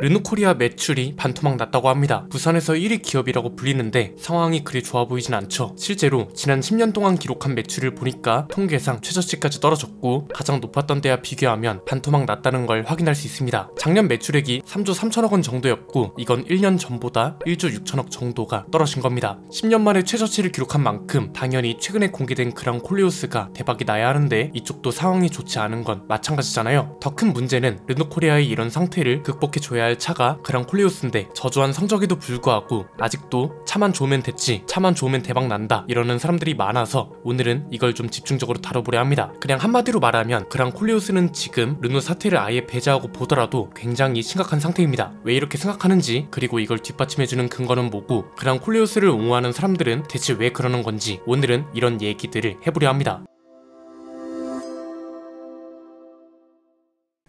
르누코리아 매출이 반토막 났다고 합니다. 부산에서 1위 기업이라고 불리는데 상황이 그리 좋아 보이진 않죠. 실제로 지난 10년 동안 기록한 매출을 보니까 통계상 최저치까지 떨어졌고 가장 높았던 때와 비교하면 반토막 났다는 걸 확인할 수 있습니다. 작년 매출액이 3조 3천억 원 정도였고 이건 1년 전보다 1조 6천억 정도가 떨어진 겁니다. 10년 만에 최저치를 기록한 만큼 당연히 최근에 공개된 그랑 콜리오스가 대박이 나야 하는데 이쪽도 상황이 좋지 않은 건 마찬가지잖아요. 더 큰 문제는 르누코리아의 이런 상태를 극복해줘야 할 차가 그랑 콜리오스인데 저조한 성적에도 불구하고 아직도 차만 좋으면 됐지, 차만 좋으면 대박 난다 이러는 사람들이 많아서 오늘은 이걸 좀 집중적으로 다뤄보려 합니다. 그냥 한마디로 말하면 그랑 콜리오스는 지금 르노 사태를 아예 배제하고 보더라도 굉장히 심각한 상태입니다. 왜 이렇게 생각하는지, 그리고 이걸 뒷받침해주는 근거는 뭐고 그랑 콜리오스를 옹호하는 사람들은 대체 왜 그러는 건지 오늘은 이런 얘기들을 해보려 합니다.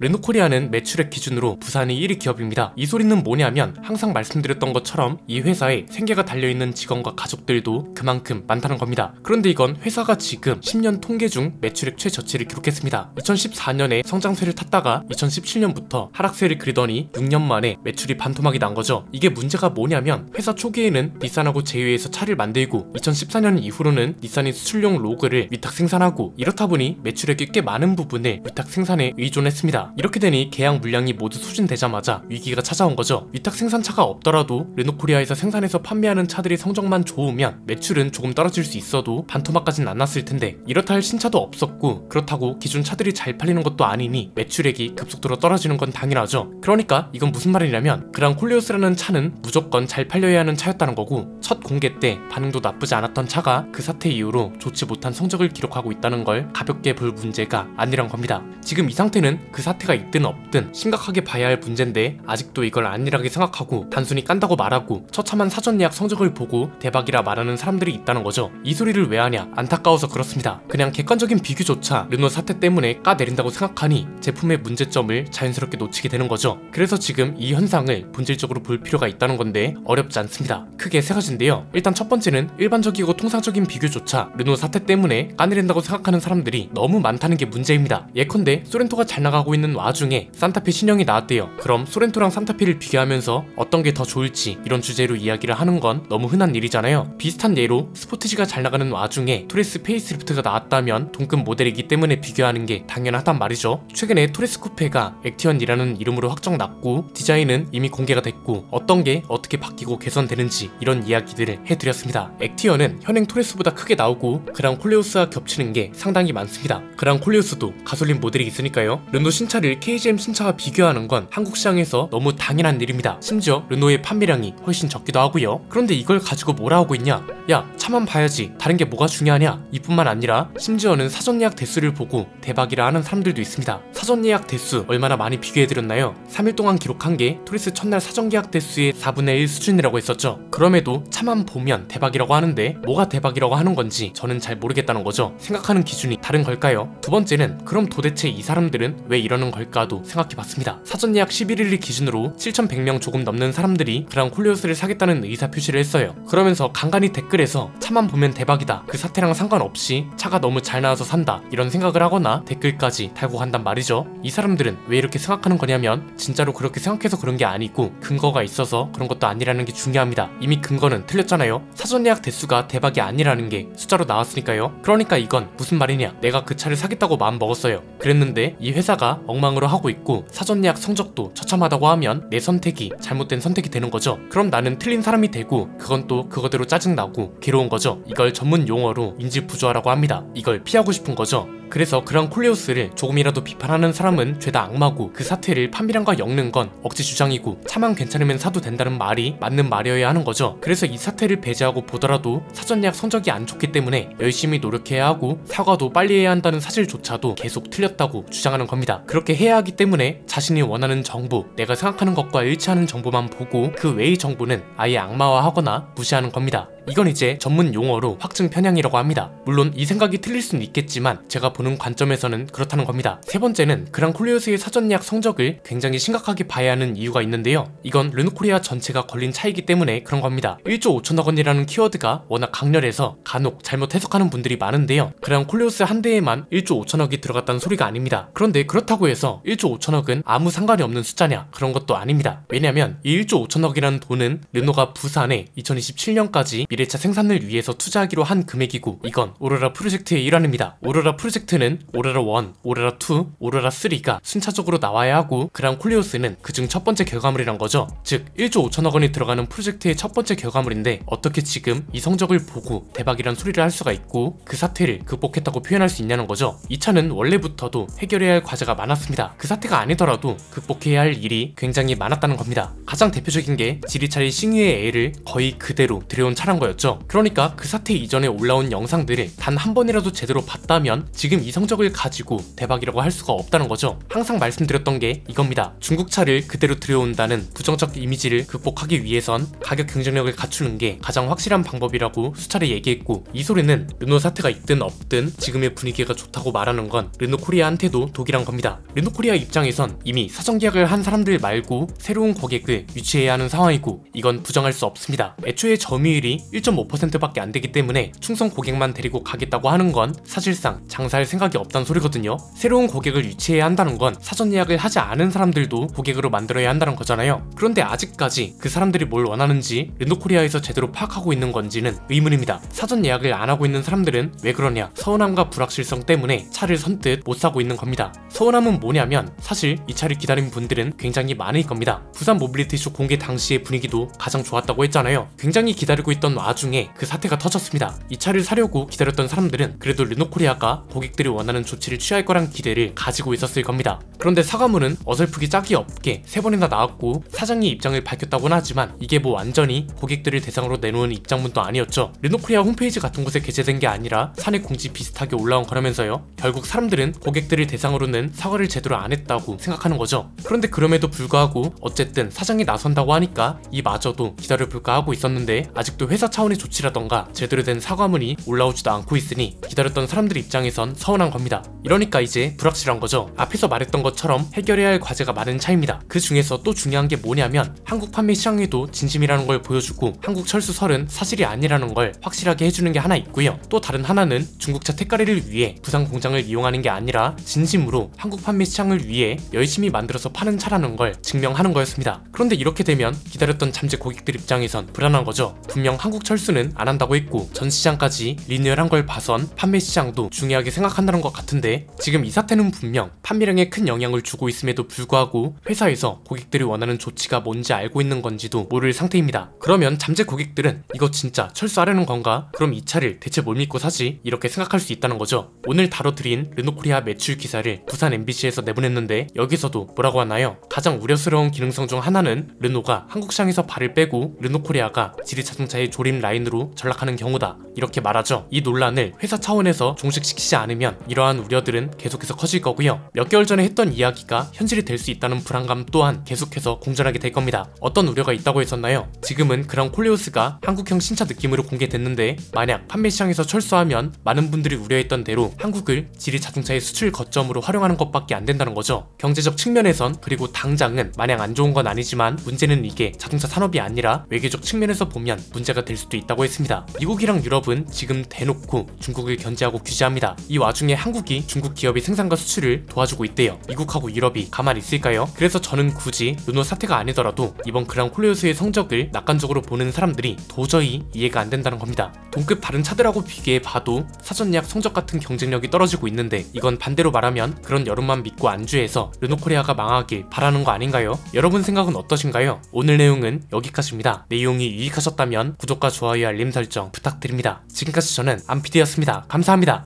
르누코리아는 매출액 기준으로 부산이 1위 기업입니다. 이 소리는 뭐냐면 항상 말씀드렸던 것처럼 이 회사에 생계가 달려있는 직원과 가족들도 그만큼 많다는 겁니다. 그런데 이건 회사가 지금 10년 통계 중 매출액 최저치를 기록했습니다. 2014년에 성장세를 탔다가 2017년부터 하락세를 그리더니 6년 만에 매출이 반토막이 난 거죠. 이게 문제가 뭐냐면 회사 초기에는 닛산하고 제휴해서 차를 만들고 2014년 이후로는 닛산이 수출용 로그를 위탁 생산하고 이렇다 보니 매출액이 꽤 많은 부분을 위탁 생산에 의존했습니다. 이렇게 되니 계약 물량이 모두 소진되자마자 위기가 찾아온 거죠. 위탁 생산차가 없더라도 르누코리아에서 생산해서 판매하는 차들이 성적만 좋으면 매출은 조금 떨어질 수 있어도 반토막까진 안 났을 텐데 이렇다 할 신차도 없었고 그렇다고 기존 차들이 잘 팔리는 것도 아니니 매출액이 급속도로 떨어지는 건 당연하죠. 그러니까 이건 무슨 말이냐면 그랑 콜리오스라는 차는 무조건 잘 팔려야 하는 차였다는 거고 첫 공개 때 반응도 나쁘지 않았던 차가 그 사태 이후로 좋지 못한 성적을 기록하고 있다는 걸 가볍게 볼 문제가 아니란 겁니다. 지금 이 상태는 그 사태가 있든 없든 심각하게 봐야 할 문제인데 아직도 이걸 안일하게 생각하고 단순히 깐다고 말하고 처참한 사전 예약 성적을 보고 대박이라 말하는 사람들이 있다는 거죠. 이 소리를 왜 하냐? 안타까워서 그렇습니다. 그냥 객관적인 비교조차 르노 사태 때문에 까내린다고 생각하니 제품의 문제점을 자연스럽게 놓치게 되는 거죠. 그래서 지금 이 현상을 본질적으로 볼 필요가 있다는 건데 어렵지 않습니다. 크게 세 가지인데요. 일단 첫 번째는 일반적이고 통상적인 비교조차 르노 사태 때문에 까내린다고 생각하는 사람들이 너무 많다는 게 문제입니다. 예컨대 소렌토가 잘 나가고 있는 와중에 산타페 신형이 나왔대요. 그럼 소렌토랑 산타페를 비교하면서 어떤 게 더 좋을지 이런 주제로 이야기를 하는 건 너무 흔한 일이잖아요. 비슷한 예로 스포티지가 잘 나가는 와중에 토레스 페이스리프트가 나왔다면 동급 모델이기 때문에 비교하는 게 당연하단 말이죠. 최근에 토레스 쿠페가 액티언이라는 이름으로 확정 났고 디자인은 이미 공개가 됐고 어떤 게 어떻게 바뀌고 개선되는지 이런 이야기들을 해드렸습니다. 액티언은 현행 토레스보다 크게 나오고 그랑 콜리오스와 겹치는 게 상당히 많습니다. 그랑 콜리오스도 가솔린 모델이 있으니까요. 르노 신차를 KGM 신차와 비교하는 건 한국 시장에서 너무 당연한 일입니다. 심지어 르노의 판매량이 훨씬 적기도 하고요. 그런데 이걸 가지고 뭐라 하고 있냐? 야, 차만 봐야지 다른 게 뭐가 중요하냐? 이뿐만 아니라 심지어는 사전 예약 대수를 보고 대박이라 하는 사람들도 있습니다. 사전 예약 대수 얼마나 많이 비교해드렸나요? 3일 동안 기록한 게 토레스 첫날 사전 예약 대수의 4분의 1 수준이라고 했었죠. 그럼에도 차만 보면 대박이라고 하는데 뭐가 대박이라고 하는 건지 저는 잘 모르겠다는 거죠. 생각하는 기준이 다른 걸까요? 두 번째는 그럼 도대체 이 사람들은 왜 이러는 걸까도 생각해봤습니다. 사전 예약 11일을 기준으로 7,100명 조금 넘는 사람들이 그랑 콜리오스를 사겠다는 의사표시를 했어요. 그러면서 간간히 댓글에서 차만 보면 대박이다, 그 사태랑 상관없이 차가 너무 잘 나와서 산다 이런 생각을 하거나 댓글까지 달고 간단 말이죠. 이 사람들은 왜 이렇게 생각하는 거냐면 진짜로 그렇게 생각해서 그런 게 아니고 근거가 있어서 그런 것도 아니라는 게 중요합니다. 이미 근거는 틀렸잖아요. 사전 예약 대수가 대박이 아니라는 게 숫자로 나왔으니까요. 그러니까 이건 무슨 말이냐? 내가 그 차를 사겠다고 마음 먹었어요. 그랬는데 이 회사가 엉망으로 하고 있고 사전 예약 성적도 처참하다고 하면 내 선택이 잘못된 선택이 되는 거죠. 그럼 나는 틀린 사람이 되고 그건 또 그거대로 짜증나고 괴로운 거죠. 이걸 전문 용어로 인지부조화라고 합니다. 이걸 피하고 싶은 거죠. 그래서 그랑 콜리오스를 조금이라도 비판하는 사람은 죄다 악마고 그 사태를 판매량과 엮는 건 억지 주장이고 차만 괜찮으면 사도 된다는 말이 맞는 말이어야 하는 거죠. 그래서 이 사태를 배제하고 보더라도 사전 예약 성적이 안 좋기 때문에 열심히 노력해야 하고 사과도 빨리 해야 한다는 사실조차도 계속 틀렸다고 주장하는 겁니다. 그렇게 해야 하기 때문에 자신이 원하는 정보, 내가 생각하는 것과 일치하는 정보만 보고 그 외의 정보는 아예 악마화하거나 무시하는 겁니다. 이건 이제 전문 용어로 확증 편향이라고 합니다. 물론 이 생각이 틀릴 수는 있겠지만 제가 보는 관점에서는 그렇다는 겁니다. 세 번째는 그랑콜리오스의 사전 예약 성적을 굉장히 심각하게 봐야 하는 이유가 있는데요. 이건 르노코리아 전체가 걸린 차이기 때문에 그런 겁니다. 1조 5천억 원이라는 키워드가 워낙 강렬해서 간혹 잘못 해석하는 분들이 많은데요. 그랑콜리오스 한 대에만 1조 5천억이 들어갔다는 소리가 아닙니다. 그런데 그렇다고 해서 1조 5천억은 아무 상관이 없는 숫자냐? 그런 것도 아닙니다. 왜냐면 이 1조 5천억이라는 돈은 르노가 부산에 2027년까지 미래차 생산을 위해서 투자하기로 한 금액이고, 이건 오로라 프로젝트의 일환입니다. 오로라 프로젝트는 오로라 1, 오로라 2, 오로라 3가 순차적으로 나와야 하고, 그랑콜리오스는 그중 첫 번째 결과물이란 거죠. 즉 1조 5천억 원이 들어가는 프로젝트의 첫 번째 결과물인데 어떻게 지금 이 성적을 보고 대박이란 소리를 할 수가 있고 그 사태를 극복했다고 표현할 수 있냐는 거죠. 이 차는 원래부터도 해결해야 할 과제가 많았습니다. 그 사태가 아니더라도 극복해야 할 일이 굉장히 많았다는 겁니다. 가장 대표적인 게 지리차의 싱유의 A를 거의 그대로 들여온 차란 거였죠. 그러니까 그 사태 이전에 올라온 영상들을 단 한 번이라도 제대로 봤다면 지금 이 성적을 가지고 대박이라고 할 수가 없다는 거죠. 항상 말씀드렸던 게 이겁니다. 중국 차를 그대로 들여온다는 부정적 이미지를 극복하기 위해선 가격 경쟁력을 갖추는 게 가장 확실한 방법이라고 수차례 얘기했고, 이 소리는 르노 사태가 있든 없든 지금의 분위기가 좋다고 말하는 건 르노코리아한테도 독이란 겁니다. 르노코리아 입장에선 이미 사전 계약을 한 사람들 말고 새로운 고객을 유치해야 하는 상황이고, 이건 부정할 수 없습니다. 애초에 점유율이 1.5%밖에 안 되기 때문에 충성 고객만 데리고 가겠다고 하는 건 사실상 장사할 생각이 없다는 소리거든요. 새로운 고객을 유치해야 한다는 건 사전 예약을 하지 않은 사람들도 고객으로 만들어야 한다는 거잖아요. 그런데 아직까지 그 사람들이 뭘 원하는지 르노코리아에서 제대로 파악하고 있는 건지는 의문입니다. 사전 예약을 안 하고 있는 사람들은 왜 그러냐? 서운함과 불확실성 때문에 차를 선뜻 못 사고 있는 겁니다. 서운함은 뭐냐면 사실 이 차를 기다린 분들은 굉장히 많을 겁니다. 부산 모빌리티쇼 공개 당시의 분위기도 가장 좋았다고 했잖아요. 굉장히 기다리고 있던 와중에 그 사태가 터졌습니다. 이 차를 사려고 기다렸던 사람들은 그래도 르노코리아가 고객들이 원하는 조치를 취할 거란 기대를 가지고 있었을 겁니다. 그런데 사과문은 어설프기 짝이 없게 3번이나 나왔고 사장이 입장을 밝혔다고는 하지만 이게 뭐 완전히 고객들을 대상으로 내놓은 입장문도 아니었죠. 르노코리아 홈페이지 같은 곳에 게재된 게 아니라 사내 공지 비슷하게 올라온 거라면서요. 결국 사람들은 고객들을 대상으로는 사과를 제대로 안 했다고 생각하는 거죠. 그런데 그럼에도 불구하고 어쨌든 사장이 나선다고 하니까 이마저도 기다려볼까 하고 있었는데 아직도 회사 차원의 조치라던가 제대로 된 사과문이 올라오지도 않고 있으니 기다렸던 사람들 입장에선 서운한 겁니다. 이러니까 이제 불확실한 거죠. 앞에서 말했던 것처럼 해결해야 할 과제가 많은 차입니다. 그 중에서 또 중요한 게 뭐냐면 한국 판매 시장에도 진심이라는 걸 보여주고 한국 철수설은 사실이 아니라는 걸 확실하게 해주는 게 하나 있고요. 또 다른 하나는 중국차 택가리를 위해 부산 공장을 이용하는 게 아니라 진심으로 한국 판매 시장을 위해 열심히 만들어서 파는 차라는 걸 증명하는 거였습니다. 그런데 이렇게 되면 기다렸던 잠재 고객들 입장에선 불안한 거죠. 분명 한국 철수는 안 한다고 했고 전 시장까지 리니얼한 걸 봐선 판매 시장도 중요하게 생각한다는 것 같은데 지금 이 사태는 분명 판매량에 큰 영향을 주고 있음에도 불구하고 회사에서 고객들이 원하는 조치가 뭔지 알고 있는 건지도 모를 상태입니다. 그러면 잠재 고객들은 이거 진짜 철수하려는 건가? 그럼 이 차를 대체 뭘 믿고 사지? 이렇게 생각할 수 있다는 거죠. 오늘 다뤄드린 르노코리아 매출 기사를 부산 MBC에서 내보냈는데 여기서도 뭐라고 하나요? 가장 우려스러운 기능성 중 하나는 르노가 한국 시장에서 발을 빼고 르노코리아가 지리자동차의 조립 라인으로 전락하는 경우다, 이렇게 말하죠. 이 논란을 회사 차원에서 종식시키지 않으면 이러한 우려들은 계속해서 커질 거고요. 몇 개월 전에 했던 이야기가 현실이 될 수 있다는 불안감 또한 계속해서 공존하게 될 겁니다. 어떤 우려가 있다고 했었나요? 지금은 그랑콜리오스가 한국형 신차 느낌으로 공개됐는데 만약 판매 시장에서 철수하면 많은 분들이 우려했던 대로 한국을 지리자동차의 수출 거점으로 활용하는 것밖에 안 된다는 거죠. 경제적 측면에선 그리고 당장은 마냥 안 좋은 건 아니지만 문제는 이게 자동차 산업이 아니라 외교적 측면에서 보면 문제가 될 수도 있다고 했습니다. 미국이랑 유럽은 지금 대놓고 중국을 견제하고 규제합니다. 이 와중에 한국이 중국 기업의 생산과 수출을 도와주고 있대요. 미국하고 유럽이 가만히 있을까요? 그래서 저는 굳이 르노 사태가 아니더라도 이번 그랑콜리오스의 성적을 낙관적으로 보는 사람들이 도저히 이해가 안 된다는 겁니다. 동급 다른 차들하고 비교해 봐도 사전 예약 성적 같은 경쟁력이 떨어지고 있는데 이건 반대로 말하면 그런 여론만 믿고 안주해서 르노코리아가 망하길 바라는 거 아닌가요? 여러분 생각은 어떠신가요? 오늘 내용은 여기까지입니다. 내용이 유익하셨다면 구독과 좋아요, 알림 설정 부탁드립니다. 지금까지 저는 안피디였습니다. 감사합니다.